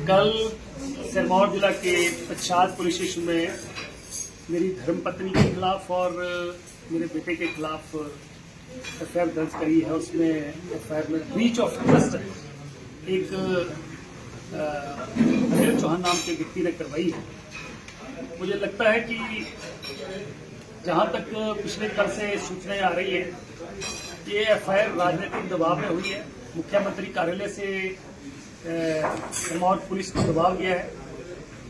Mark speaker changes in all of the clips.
Speaker 1: कल सिरमौर जिला के पच्छाद पुलिस स्टेशन में मेरी धर्मपत्नी के खिलाफ और मेरे बेटे के खिलाफ एफआईआर दर्ज करी है। उसमें एफआईआर में ब्रीच ऑफ ट्रस्ट एक अनिल चौहान नाम के व्यक्ति ने करवाई है। मुझे लगता है कि जहां तक पिछले कल से सूचनाएं आ रही है, ये एफआईआर राजनीतिक दबाव में हुई है। मुख्यमंत्री कार्यालय से सिरमौर पुलिस को दबाव गया है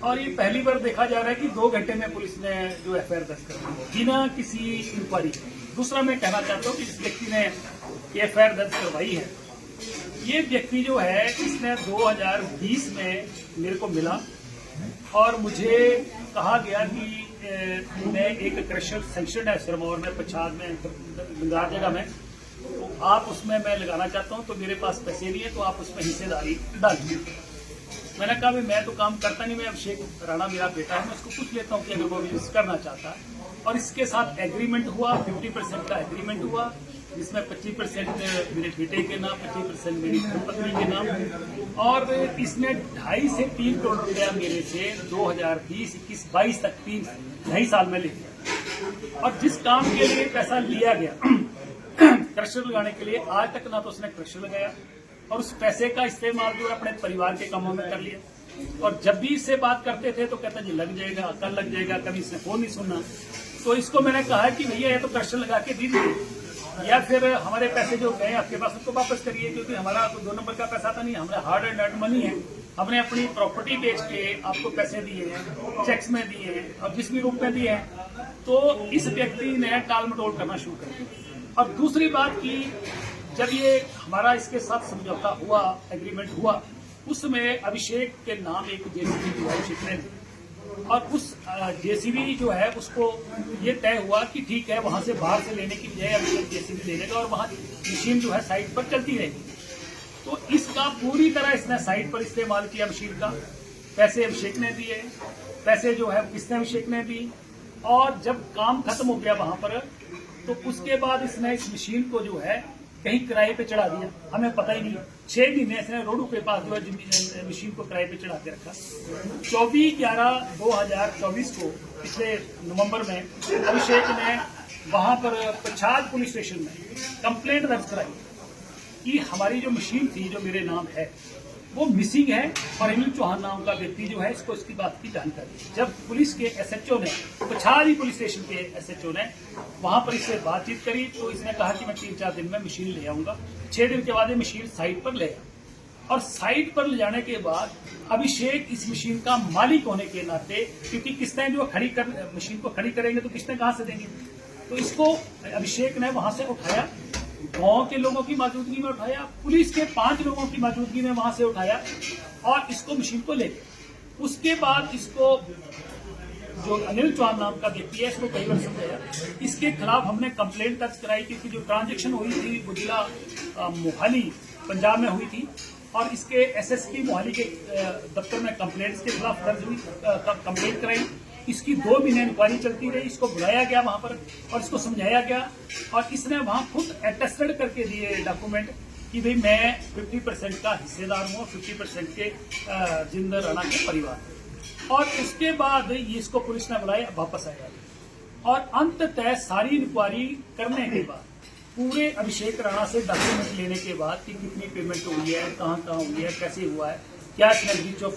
Speaker 1: और ये पहली बार देखा जा रहा है कि 2 घंटे में पुलिस ने जो एफआईआर दर्ज कर दी है बिना किसी इंक्वायरी। दूसरा मैं कहना चाहता हूँ कि जिस व्यक्ति ने एफआईआर दर्ज करवाई है, ये व्यक्ति जो है इसने 2020 में मेरे को मिला और मुझे कहा गया कि मैं एक क्रशर सेंक्शन है सिरमौर में, पच्छाद में, बंगार जगह में, तो आप उसमें मैं लगाना चाहता हूं, तो मेरे पास पैसे नहीं है, तो आप उसमें हिस्सेदारी डालिए। मैंने कहा मैं तो काम करता नहीं, मैं अभिषेक राणा मेरा बेटा है, मैं उसको पूछ लेता हूं कि अगर वो यूज करना चाहता है। और इसके साथ एग्रीमेंट हुआ, 50% का एग्रीमेंट हुआ, जिसमें 25% मेरे बेटे के नाम, 25% मेरी धर्मपत्नी के नाम, और इसने 2.5 से 3 करोड़ रुपया मेरे से 2020, 21, 22 तक 3-2.5 साल में ले लिया। और जिस काम के लिए पैसा लिया गया क्रशर लगाने के लिए, आज तक ना तो उसने क्रशर लगाया और उस पैसे का इस्तेमाल जो है अपने परिवार के कामों में कर लिया। और जब भी इससे बात करते थे तो कहता जी लग जाएगा, कल लग जाएगा, कभी इसने फोन नहीं सुनना। तो इसको मैंने कहा कि भैया ये तो क्रशर लगा के दीजिए या फिर हमारे पैसे जो गए आपके पास उसको वापस करिए, क्योंकि हमारा 2 नंबर का पैसा था नहीं, हमारा हार्ड एंड अर्न मनी है। हमने अपनी प्रॉपर्टी बेच के आपको पैसे दिए हैं, चेक्स में दिए हैं और जिस भी रूप में दिए हैं। तो इस व्यक्ति ने टाल मटोल करना शुरू कर दिया। और दूसरी बात की, जब ये हमारा इसके साथ समझौता हुआ, एग्रीमेंट हुआ, उसमें अभिषेक के नाम एक जेसीबी जो है छिपने दी और उस जेसीबी जो है उसको ये तय हुआ कि ठीक है, वहां से बाहर से लेने की बजाय अभिषेक जेसीबी ले लेगा और वहां मशीन जो है साइट पर चलती रहेगी। तो इसका पूरी तरह इसने साइट पर इस्तेमाल किया मशीन का। पैसे अभिषेक ने दिए, पैसे जो है किसने अभिषेक ने दी, और जब काम खत्म हो गया वहां पर, तो उसके बाद इसने इस मशीन को जो है कहीं किराए पे चढ़ा दिया, हमें पता ही नहीं। 6 महीने इसने रोडों के पास जो है मशीन को किराए पे चढ़ा के रखा। 24/11/2024 को, पिछले नवंबर में, अभिषेक ने वहां पर पच्छाद पुलिस स्टेशन में कंप्लेंट दर्ज कराई कि हमारी जो मशीन थी जो मेरे नाम है वो मिसिंग है और अनिल चौहान नाम का व्यक्ति जो है इसको इसकी बात की जानकारी। जब पुलिस के एसएचओ ने, पच्छाद पुलिस स्टेशन के एसएचओ ने वहां पर इससे बातचीत करी, तो इसने कहा कि मैं 3-4 दिन में मशीन ले आऊंगा। 6 दिन के बाद ये मशीन साइट पर ले आया और साइट पर ले जाने के बाद अभिषेक इस मशीन का मालिक होने के नाते, क्योंकि किस्तें जो मशीन को खड़ी करेंगे तो किस्तें कहां से देंगे, तो इसको अभिषेक ने वहां से उठाया, गांव के लोगों की मौजूदगी में उठाया, पुलिस के 5 लोगों की मौजूदगी में वहां से उठाया और इसको मशीन को ले गया। उसके बाद इसको जो अनिल चौहान नाम का व्यक्ति है, इसको कई बार समझाया, इसके खिलाफ हमने कंप्लेंट दर्ज कराई, क्योंकि जो ट्रांजेक्शन हुई थी वो जिला मोहाली पंजाब में हुई थी और इसके एसएसपी मोहाली के दफ्तर में कंप्लेंट इसके खिलाफ दर्ज हुई, कंप्लेंट कराई। इसकी 2 महीने इंक्वायरी चलती रही, इसको बुलाया गया वहां पर और इसको समझाया गया और इसने वहां खुद अटेस्टेड करके दिए डॉक्यूमेंट कि भाई मैं 50% का हिस्सेदार हूँ, 50% के जिंदर राणा के परिवार। और उसके बाद ये इसको पुलिस ने बुलाया, वापस आया और अंततः सारी इंक्वायरी करने के बाद, पूरे अभिषेक राणा से डॉक्यूमेंट लेने के बाद कि कितनी पेमेंट हुई है, कहाँ हुई है, कैसे हुआ है, क्या इसने ब्रीच ऑफ,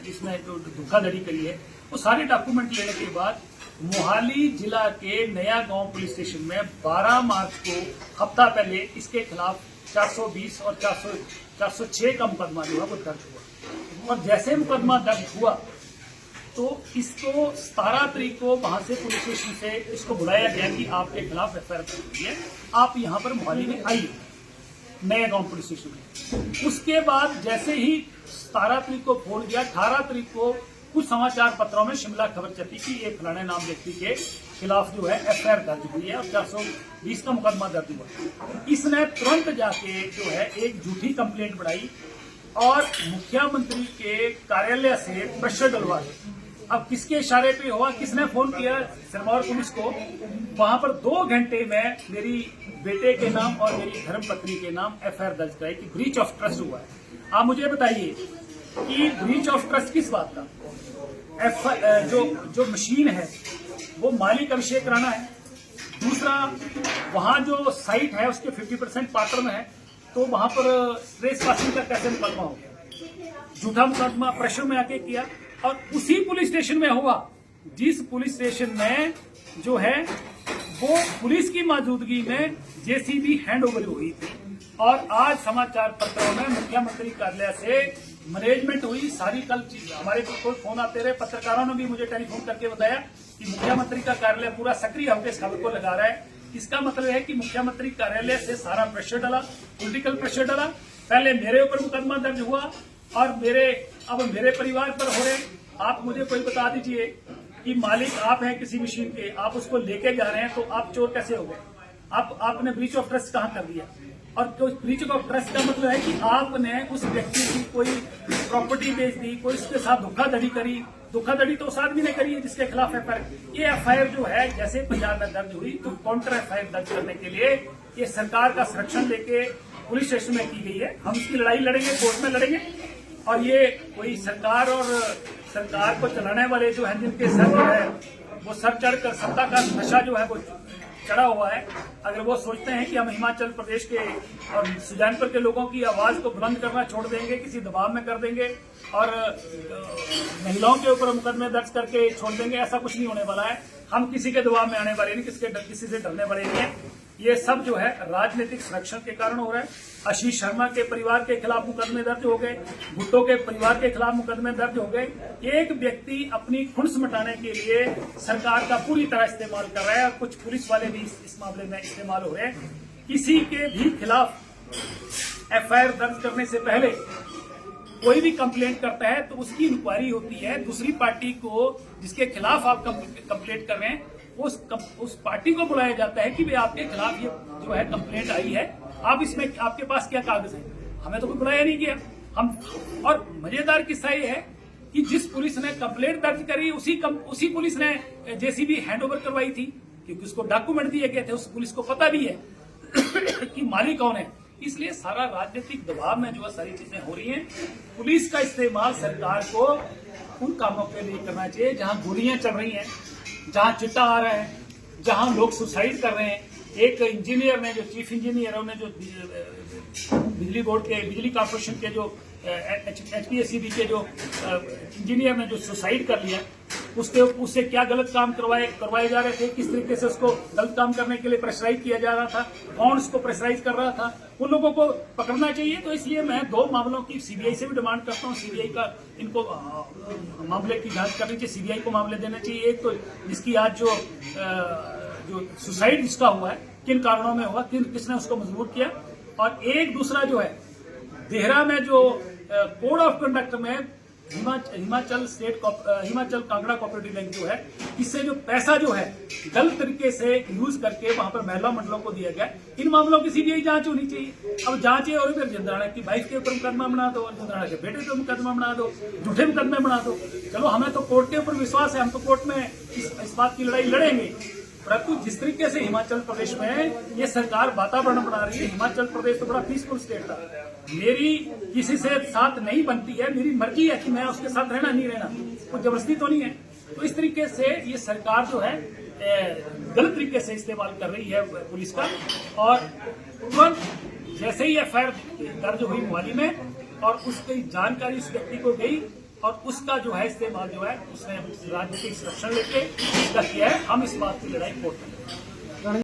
Speaker 1: इसने जो धोखाधड़ी करी है, वो सारे डॉक्यूमेंट लेने के बाद मोहाली जिला के नया गांव पुलिस स्टेशन में 12 मार्च को, हफ्ता पहले, इसके खिलाफ 420 और 406 का मुकदमा जो है वो दर्ज हुआ। और जैसे मुकदमा दर्ज हुआ तो इसको 17 तारीख को वहां से पुलिस स्टेशन से इसको बुलाया गया कि आपके खिलाफ एफआईआर दर्ज हुई है, आप यहाँ पर मोहाली में आइए, नया गांव पुलिस स्टेशन में। उसके बाद जैसे ही 17 तारीख को फोन किया, 18 तारीख को कुछ समाचार पत्रों में शिमला खबर चली कि ये फलाने नाम व्यक्ति के खिलाफ जो है एफआईआर दर्ज हुई है और 420 का मुकदमा दर्ज हुआ। इसने तुरंत जाके जो है एक झूठी कंप्लेंट बढ़ाई और मुख्यमंत्री के कार्यालय से प्रेशर डलवाया। अब किसके इशारे पे हुआ, किसने फोन किया सिरमौर पुलिस को, वहां पर 2 घंटे में मेरी बेटे के नाम और मेरी धर्मपत्नी के नाम एफआईआर दर्ज कराई कि ब्रीच ऑफ ट्रस्ट हुआ है। आप मुझे बताइए कि ब्रीच ऑफ ट्रस्ट किस बात का, जो मशीन है वो मालिक अभिषेक राणा है। दूसरा, वहां जो साइट है उसके 50% पार्टनर में है, तो वहां पर ट्रेस पासिंग का कैसे मुकदमा हो गया, झूठा मुकदमा प्रेशर में आके किया। और उसी पुलिस स्टेशन में हुआ जिस पुलिस स्टेशन में जो है वो पुलिस की मौजूदगी में जेसीबी हैंडओवर हुई थी। और आज समाचार पत्रों में मुख्यमंत्री कार्यालय से मैनेजमेंट हुई सारी। कल हमारे कोई फोन आते रहे, पत्रकारों ने भी मुझे टेलीफोन करके बताया कि मुख्यमंत्री का कार्यालय पूरा सक्रिय होकर इस खबर को लगा रहा है। इसका मतलब है कि मुख्यमंत्री कार्यालय से सारा प्रेशर डाला, पॉलिटिकल प्रेशर डाला। पहले मेरे ऊपर मुकदमा दर्ज हुआ और अब मेरे परिवार पर हो रहे। आप मुझे कोई बता दीजिए कि मालिक आप हैं किसी मशीन के, आप उसको लेके जा रहे हैं, तो आप चोर कैसे हो गए? आपने ब्रीच ऑफ ट्रस्ट कहां कर दिया? और ब्रीच ऑफ ट्रस्ट का मतलब है कि आपने उस व्यक्ति की कोई प्रॉपर्टी बेच दी, कोई उसके साथ धोखाधड़ी करी। धोखाधड़ी तो उस आदमी ने करी है जिसके खिलाफ एफआईआर। ये एफआईआर जो है जैसे पंजाब में दर्ज हुई, तो काउंटर एफआईआर दर्ज करने के लिए ये सरकार का संरक्षण लेके पुलिस स्टेशन में की गई है। हम इसकी लड़ाई लड़ेंगे, कोर्ट में लड़ेंगे। और ये कोई सरकार को चलाने वाले जो है, जिनके सर जो है वो सर चढ़कर सत्ता का नशा जो है वो चढ़ा हुआ है, अगर वो सोचते हैं कि हम हिमाचल प्रदेश के और सुजानपुर के लोगों की आवाज को बुलंद करना छोड़ देंगे, किसी दबाव में कर देंगे और महिलाओं के ऊपर मुकदमे दर्ज करके छोड़ देंगे, ऐसा कुछ नहीं होने वाला है। हम किसी के दबाव में आने वाले नहीं, किसी से डरने वाले नहीं है। ये सब जो है राजनीतिक संरक्षण के कारण हो रहा है। आशीष शर्मा के परिवार के खिलाफ मुकदमे दर्ज हो गए, भुट्टो के परिवार के खिलाफ मुकदमे दर्ज हो गए। एक व्यक्ति अपनी खुंस मिटाने के लिए सरकार का पूरी तरह इस्तेमाल कर रहा है और कुछ पुलिस वाले भी इस मामले में इस्तेमाल हो रहे हैं। किसी के भी खिलाफ एफआईआर दर्ज करने से पहले कोई भी कंप्लेंट करता है तो उसकी इंक्वायरी होती है। दूसरी पार्टी को जिसके खिलाफ आप कंप्लेंट कर रहे हैं उस पार्टी को बुलाया जाता है कि भाई आपके खिलाफ ये जो है कंप्लेंट आई है, आप इसमें आपके पास क्या कागज है? हमें तो कोई बुलाया नहीं गया। और मजेदार किस्सा ये है कि जिस पुलिस ने कंप्लेंट दर्ज करी उसी पुलिस ने जेसीबी हैंडओवर करवाई थी, क्योंकि उसको डॉक्यूमेंट दिए गए थे। उस पुलिस को पता भी है कि मालिक कौन है। इसलिए सारा राजनीतिक दबाव में जो सारी चीजें हो रही हैं। पुलिस का इस्तेमाल सरकार को उन कामों के लिए करना चाहिए जहां गोलियां चल रही हैं, जहां चिट्टा आ रहा है, जहां लोग सुसाइड कर रहे हैं। एक इंजीनियर ने, जो चीफ इंजीनियर है, उन्हें जो बिजली बोर्ड के, बिजली कॉर्पोरेशन के जो HPSCB के जो इंजीनियर ने जो सुसाइड कर लिया, उससे क्या गलत काम करवाए जा रहे थे, किस तरीके से उसको गलत काम करने के लिए प्रेशराइज किया जा रहा था, कौन उसको प्रेशराइज कर रहा था, उन लोगों को पकड़ना चाहिए। तो इसलिए मैं 2 मामलों की सीबीआई से भी डिमांड करता हूँ। सीबीआई का इनको मामले की जांच करनी चाहिए, सीबीआई को मामले देने चाहिए। एक तो जिसकी आज जो सुसाइड जिसका हुआ है, किन कारणों में हुआ, किसने उसको मजबूर किया, और एक दूसरा जो है देहरा में जो कोड ऑफ कंडक्ट में हिमाचल कांगड़ा कोऑपरेटिव बैंक जो है, इससे जो पैसा जो है गलत तरीके से यूज करके वहां पर महिला मंडलों को दिया गया। इन मामलों की सीबीआई जांच होनी चाहिए। अब जांच है और फिर जिंद्राणा की वाइफ के ऊपर मुकदमा बना दो, जिंद्राणा के बेटे पे मुकदमा बना दो, झूठे मुकदमे बना दो। चलो, हमें तो कोर्ट के ऊपर विश्वास है, हम तो कोर्ट में इस बात की लड़ाई लड़ेंगे। परंतु जिस तरीके से हिमाचल प्रदेश में ये सरकार वातावरण बना रही है, हिमाचल प्रदेश तो बड़ा पीसफुल स्टेट था। मेरी किसी से साथ नहीं बनती है, मेरी मर्जी है कि मैं उसके साथ रहना नहीं रहना, कोई जबरदस्ती तो नहीं है। तो इस तरीके से ये सरकार जो है गलत तरीके से इस्तेमाल कर रही है पुलिस का। और तुरंत जैसे ही एफआईआर दर्ज हुई मोहाली में और उसकी जानकारी उस व्यक्ति को गई और उसका जो है इस्तेमाल जो है उसने राजनीतिक संरक्षण लेके इसका किया है। हम इस बात की लड़ाई कोर्ट में